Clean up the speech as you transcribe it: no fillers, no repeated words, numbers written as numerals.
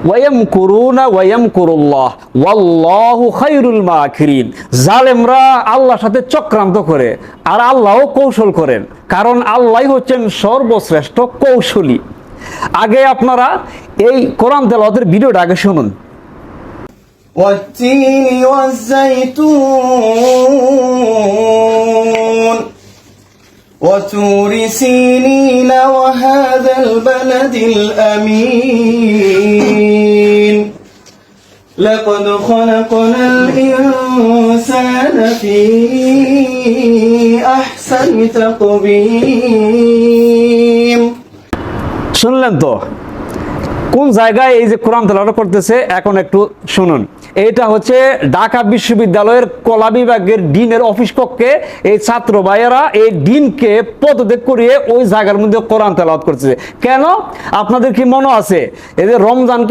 ওয়ায়ামকুরুনা ওয়ায়ামকুরুল্লাহ ওয়াল্লাহু খায়রুল মাকিরিন। জালেমরা আল্লাহর সাথে চক্রান্ত করে আর আল্লাহও কৌশল করেন, কারণ আল্লাহই হচ্ছেন সর্বশ্রেষ্ঠ কৌশলী। আগে আপনারা এই কোরআন তেলাওয়াতের ভিডিওটা আগে শুনুন। والتين والزيتون وطور سينين وهذا البلد الأمين لقد خلقنا الإنسان في أحسن تقويم। শুনলেন তো কোন জায়গায় এই যে কোরআন তেলাওয়াত করতেছে, এখন একটু শুনুন। এটা হচ্ছে ঢাকা বিশ্ববিদ্যালয়ের কলা বিভাগের ডিনের অফিস কক্ষে এই ছাত্র ভাইয়েরা এই ডিনকে পদত্যাগ করিয়ে ওই জায়গার মধ্যে কোরআন তেলাওয়াত করতেছে। কেন? আপনাদের কি মনে আছে এই যে রমজানকে